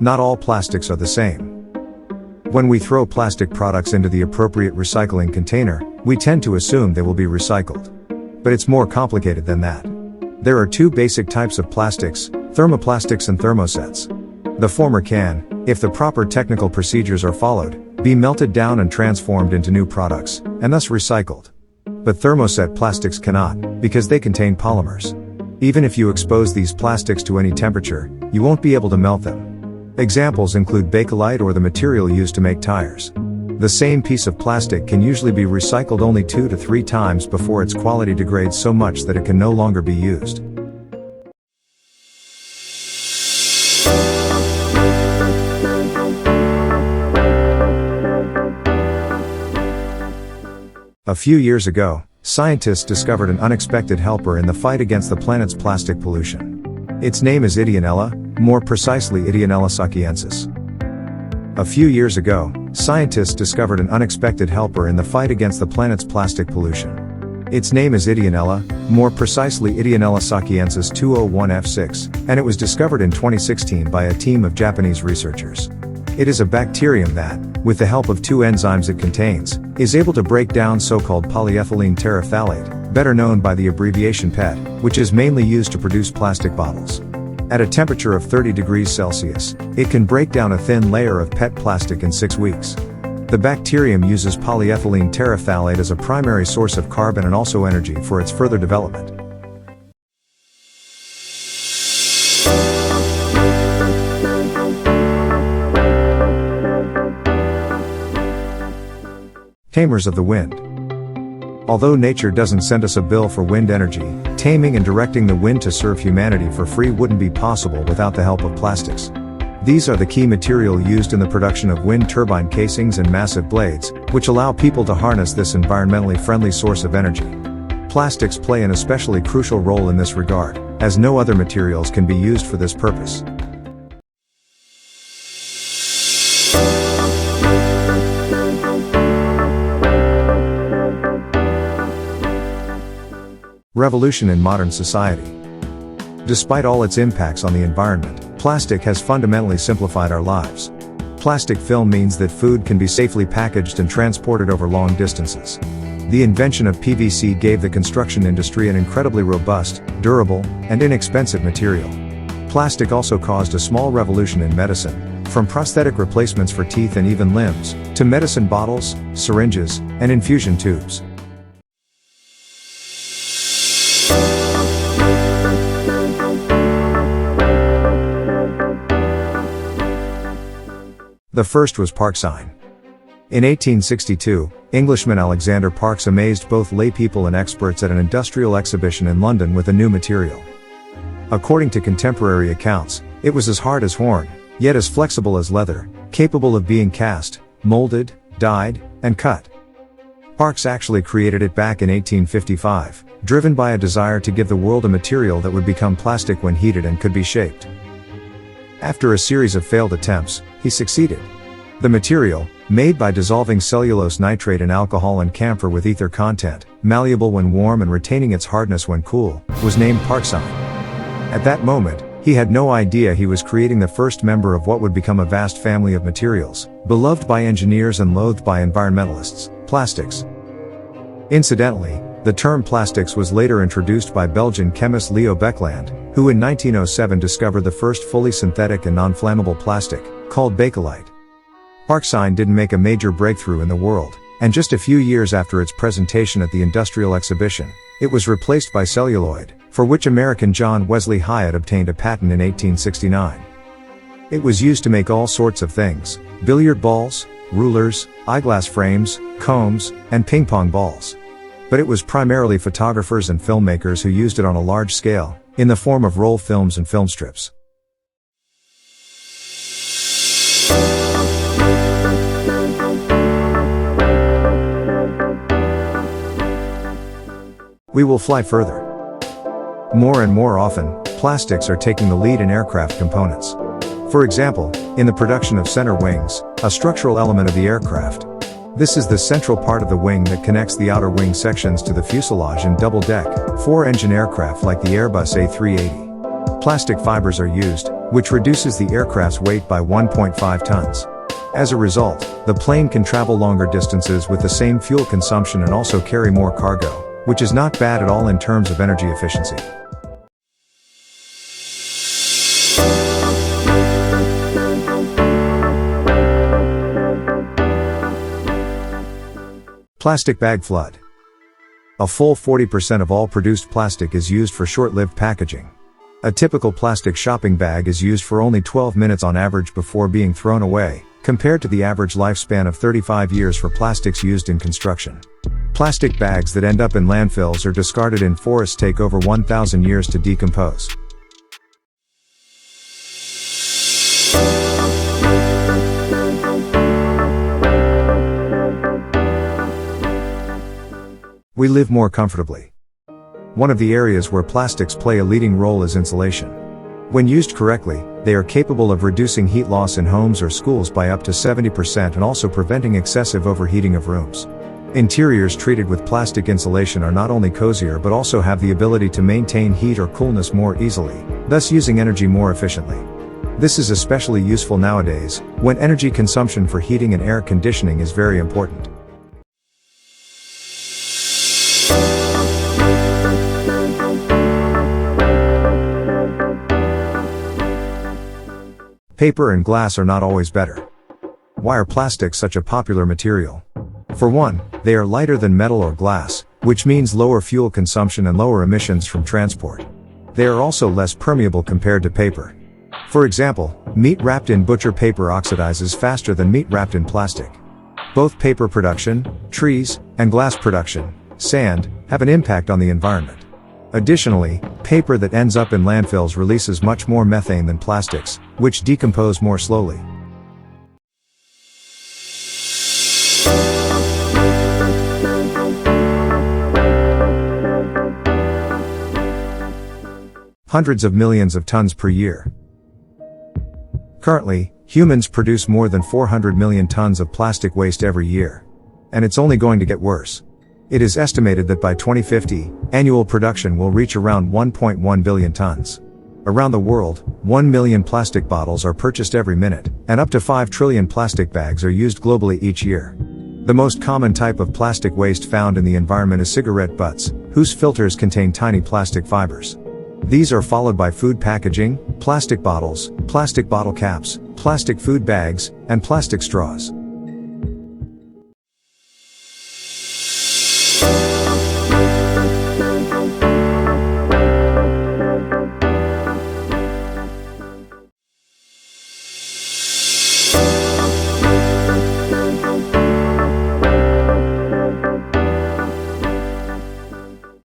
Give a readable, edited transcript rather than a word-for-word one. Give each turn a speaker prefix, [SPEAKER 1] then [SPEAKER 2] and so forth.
[SPEAKER 1] Not all plastics are the same. When we throw plastic products into the appropriate recycling container, we tend to assume they will be recycled. But it's more complicated than that. There are two basic types of plastics, thermoplastics and thermosets. The former can, if the proper technical procedures are followed, be melted down and transformed into new products, and thus recycled. But thermoset plastics cannot, because they contain polymers. Even if you expose these plastics to any temperature, you won't be able to melt them. Examples include bakelite or the material used to make tires. The same piece of plastic can usually be recycled only 2 to 3 times before its quality degrades so much that it can no longer be used. A few years ago, scientists discovered an unexpected helper in the fight against the planet's plastic pollution. Its name is Ideonella, more precisely Ideonella sacchiensis. A few years ago, scientists discovered an unexpected helper in the fight against the planet's plastic pollution. Its name is Ideonella, more precisely Ideonella sacchiensis 201F6, and it was discovered in 2016 by a team of Japanese researchers. It is a bacterium that, with the help of 2 enzymes it contains, is able to break down so-called polyethylene terephthalate, better known by the abbreviation PET, which is mainly used to produce plastic bottles. At a temperature of 30 degrees Celsius, it can break down a thin layer of PET plastic in 6 weeks. The bacterium uses polyethylene terephthalate as a primary source of carbon and also energy for its further development. Tamers of the wind. Although nature doesn't send us a bill for wind energy, taming and directing the wind to serve humanity for free wouldn't be possible without the help of plastics. These are the key material used in the production of wind turbine casings and massive blades, which allow people to harness this environmentally friendly source of energy. Plastics play an especially crucial role in this regard, as no other materials can be used for this purpose. Revolution in modern society. Despite all its impacts on the environment, plastic has fundamentally simplified our lives. Plastic film means that food can be safely packaged and transported over long distances. The invention of PVC gave the construction industry an incredibly robust, durable, and inexpensive material. Plastic also caused a small revolution in medicine, from prosthetic replacements for teeth and even limbs, to medicine bottles, syringes, and infusion tubes. The First Was Parkesine. In 1862, Englishman Alexander Parkes amazed both laypeople and experts at an industrial exhibition in London with a new material. According to contemporary accounts, it was as hard as horn, yet as flexible as leather, capable of being cast, molded, dyed, and cut. Parkes actually created it back in 1855, driven by a desire to give the world a material that would become plastic when heated and could be shaped. After a series of failed attempts, he succeeded. The material, made by dissolving cellulose nitrate in alcohol and camphor with ether content, malleable when warm and retaining its hardness when cool, was named Parkesine. At that moment, he had no idea he was creating the first member of what would become a vast family of materials, beloved by engineers and loathed by environmentalists, plastics. Incidentally, the term plastics was later introduced by Belgian chemist Leo Beckland, who in 1907 discovered the first fully synthetic and non-flammable plastic, called bakelite. Parkesine didn't make a major breakthrough in the world, and just a few years after its presentation at the Industrial Exhibition, it was replaced by celluloid, for which American John Wesley Hyatt obtained a patent in 1869. It was used to make all sorts of things: billiard balls, rulers, eyeglass frames, combs, and ping-pong balls. But it was primarily photographers and filmmakers who used it on a large scale, in the form of roll films and film strips. We will fly further. More and more often, plastics are taking the lead in aircraft components. For example, in the production of center wings, a structural element of the aircraft. This is the central part of the wing that connects the outer wing sections to the fuselage in double-deck, 4-engine aircraft like the Airbus A380. Plastic fibers are used, which reduces the aircraft's weight by 1.5 tons. As a result, the plane can travel longer distances with the same fuel consumption and also carry more cargo, which is not bad at all in terms of energy efficiency. Plastic bag flood. A full 40% of all produced plastic is used for short-lived packaging. A typical plastic shopping bag is used for only 12 minutes on average before being thrown away, compared to the average lifespan of 35 years for plastics used in construction. Plastic bags that end up in landfills or discarded in forests take over 1,000 years to decompose. We live more comfortably. One of the areas where plastics play a leading role is insulation. When used correctly, they are capable of reducing heat loss in homes or schools by up to 70% and also preventing excessive overheating of rooms. Interiors treated with plastic insulation are not only cozier but also have the ability to maintain heat or coolness more easily, thus using energy more efficiently. This is especially useful nowadays, when energy consumption for heating and air conditioning is very important. Paper and glass are not always better. Why are plastics such a popular material? For one, they are lighter than metal or glass, which means lower fuel consumption and lower emissions from transport. They are also less permeable compared to paper. For example, meat wrapped in butcher paper oxidizes faster than meat wrapped in plastic. Both paper production, trees, and glass production, sand, have an impact on the environment. Additionally, paper that ends up in landfills releases much more methane than plastics, which decompose more slowly. Hundreds of millions of tons per year. Currently, humans produce more than 400 million tons of plastic waste every year. And it's only going to get worse. It is estimated that by 2050, annual production will reach around 1.1 billion tons. Around the world, 1 million plastic bottles are purchased every minute, and up to 5 trillion plastic bags are used globally each year. The most common type of plastic waste found in the environment is cigarette butts, whose filters contain tiny plastic fibers. These are followed by food packaging, plastic bottles, plastic bottle caps, plastic food bags, and plastic straws.